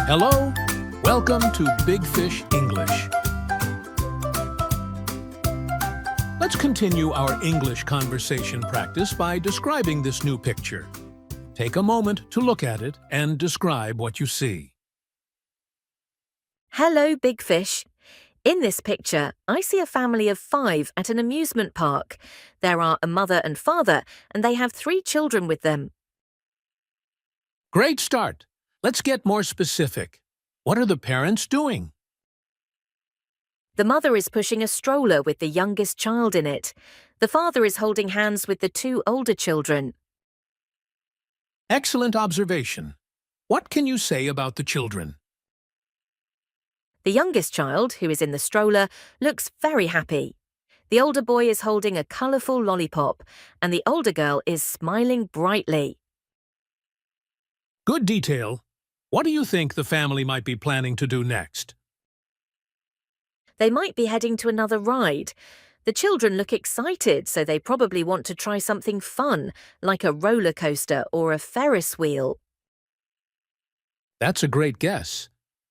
Hello, welcome to Big Fish English. Let's continue our English conversation practice by describing this new picture. Take a moment to look at it and describe what you see. Hello, Big Fish. In this picture, I see a family of 5 at an amusement park. There are a mother and father, and they have 3 children with them. Great start. Let's get more specific. What are the parents doing? The mother is pushing a stroller with the youngest child in it. The father is holding hands with the 2 older children. Excellent observation. What can you say about the children? The youngest child, who is in the stroller, looks very happy. The older boy is holding a colourful lollipop, and the older girl is smiling brightly. Good detail. What do you think the family might be planning to do next? They might be heading to another ride. The children look excited, so they probably want to try something fun, like a roller coaster or a Ferris wheel. That's a great guess.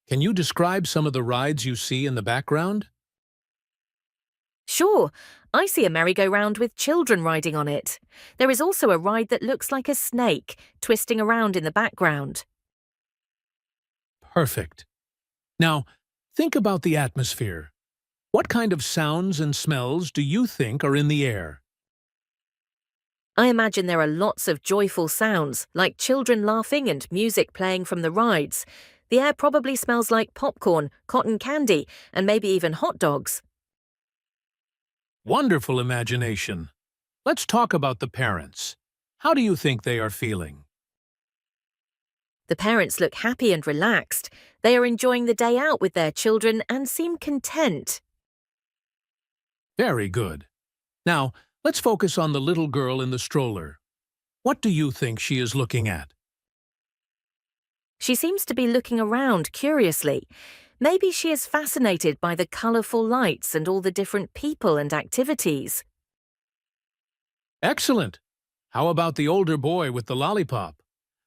Can you describe some of the rides you see in the background? Sure, I see a merry-go-round with children riding on it. There is also a ride that looks like a snake, twisting around in the background. Perfect. Now, think about the atmosphere. What kind of sounds and smells do you think are in the air? I imagine there are lots of joyful sounds, like children laughing and music playing from the rides. The air probably smells like popcorn, cotton candy, and maybe even hot dogs. Wonderful imagination. Let's talk about the parents. How do you think they are feeling? The parents look happy and relaxed. They are enjoying the day out with their children and seem content. Very good. Now, let's focus on the little girl in the stroller. What do you think she is looking at? She seems to be looking around curiously. Maybe she is fascinated by the colourful lights and all the different people and activities. Excellent. How about the older boy with the lollipop?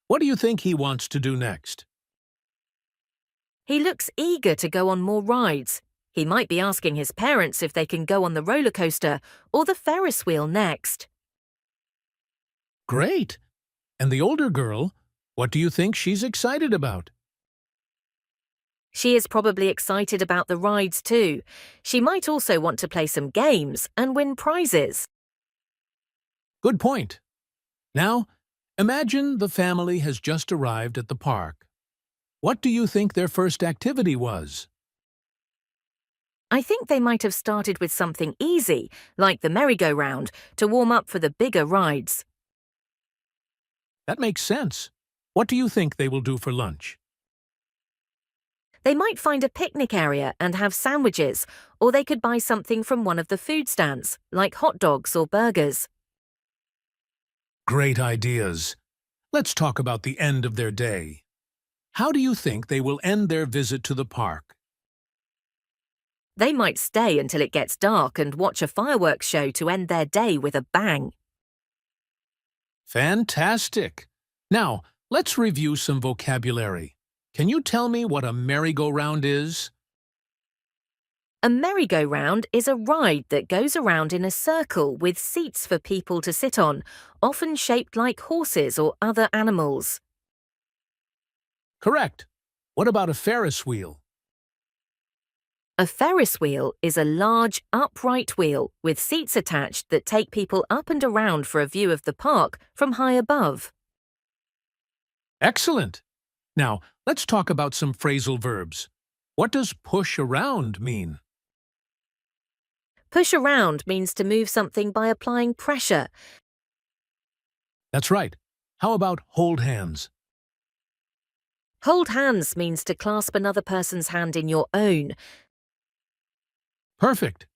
What do you think he wants to do next? He looks eager to go on more rides. He might be asking his parents if they can go on the roller coaster or the Ferris wheel next. Great. And the older girl, what do you think she's excited about? She is probably excited about the rides too. She might also want to play some games and win prizes. Good point. Now, imagine the family has just arrived at the park. What do you think their first activity was? I think they might have started with something easy, like the merry-go-round, to warm up for the bigger rides. That makes sense. What do you think they will do for lunch? They might find a picnic area and have sandwiches, or they could buy something from one of the food stands, like hot dogs or burgers. Great ideas. Let's talk about the end of their day. How do you think they will end their visit to the park? They might stay until it gets dark and watch a fireworks show to end their day with a bang. Fantastic! Now, let's review some vocabulary. Can you tell me what a merry-go-round is? A merry-go-round is a ride that goes around in a circle with seats for people to sit on, often shaped like horses or other animals. Correct. What about a Ferris wheel? A Ferris wheel is a large, upright wheel with seats attached that take people up and around for a view of the park from high above. Excellent! Now, let's talk about some phrasal verbs. What does push around mean? Push around means to move something by applying pressure. That's right. How about hold hands? Hold hands means to clasp another person's hand in your own. Perfect.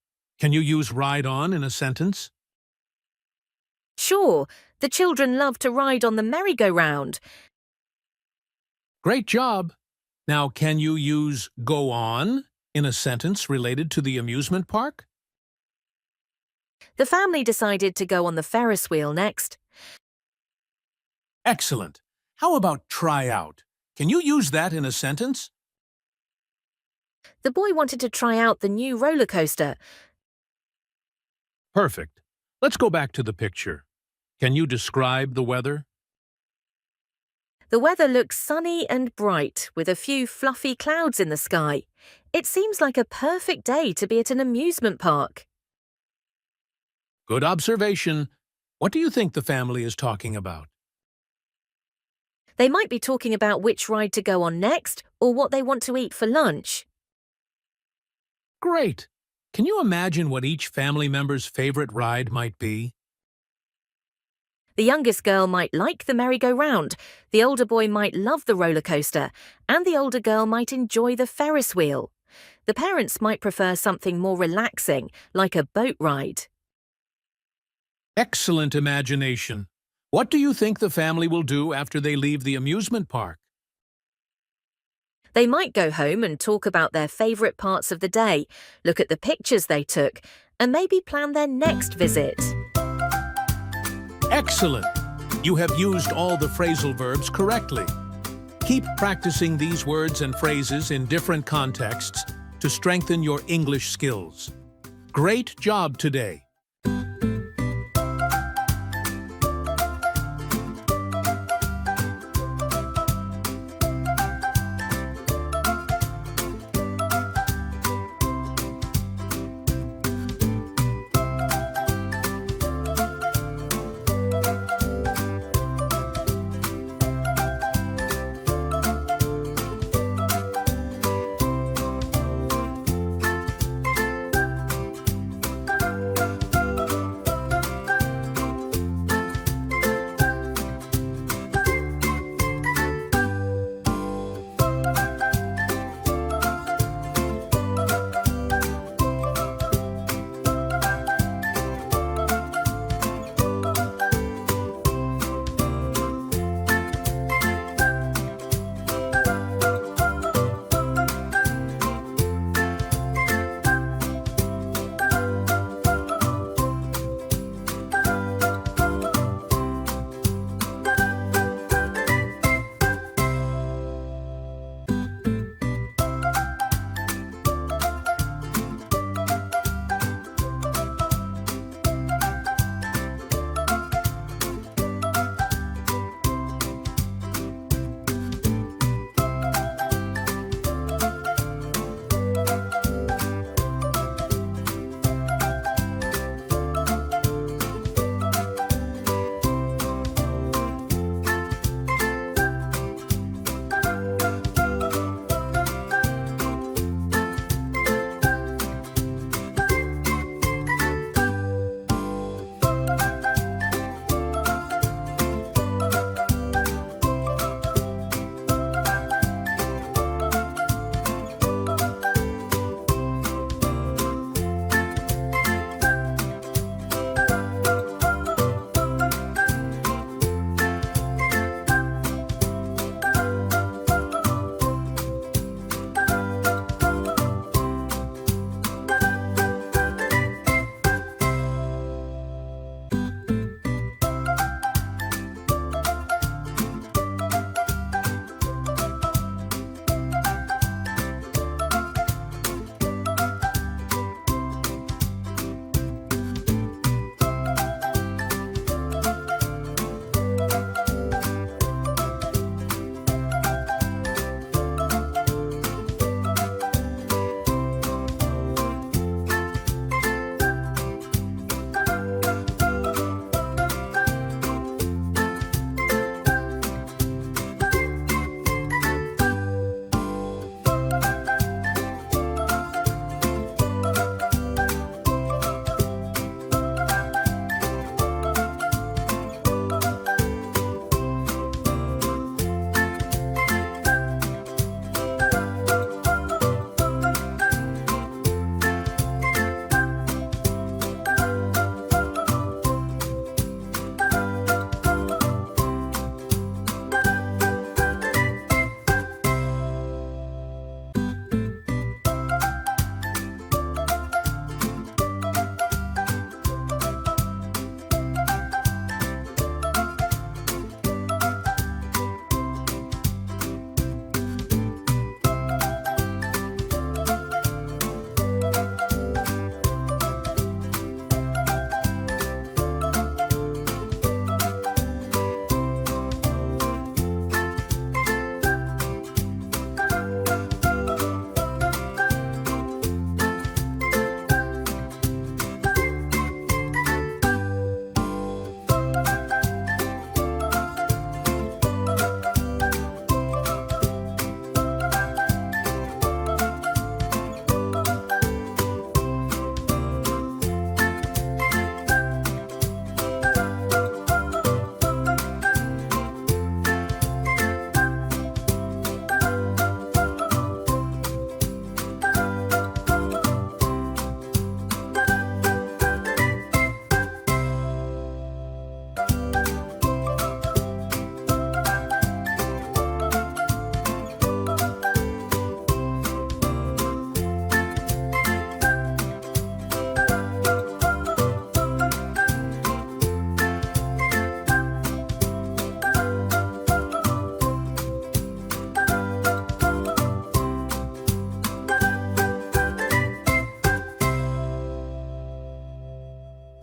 Can you use ride on in a sentence? Sure, the children love to ride on the merry-go-round. Great job! Now, can you use go on in a sentence related to the amusement park? The family decided to go on the Ferris wheel next. Excellent. How about try out? Can you use that in a sentence? The boy wanted to try out the new roller coaster. Perfect. Let's go back to the picture. Can you describe the weather? The weather looks sunny and bright, with a few fluffy clouds in the sky. It seems like a perfect day to be at an amusement park. Good observation. What do you think the family is talking about? They might be talking about which ride to go on next or what they want to eat for lunch. Great! Can you imagine what each family member's favorite ride might be? The youngest girl might like the merry-go-round, the older boy might love the roller coaster, and the older girl might enjoy the Ferris wheel. The parents might prefer something more relaxing, like a boat ride. Excellent imagination. What do you think the family will do after they leave the amusement park? They might go home and talk about their favourite parts of the day, look at the pictures they took, and maybe plan their next visit. Excellent! You have used all the phrasal verbs correctly. Keep practicing these words and phrases in different contexts to strengthen your English skills. Great job today!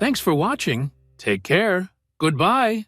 Thanks for watching. Take care. Goodbye.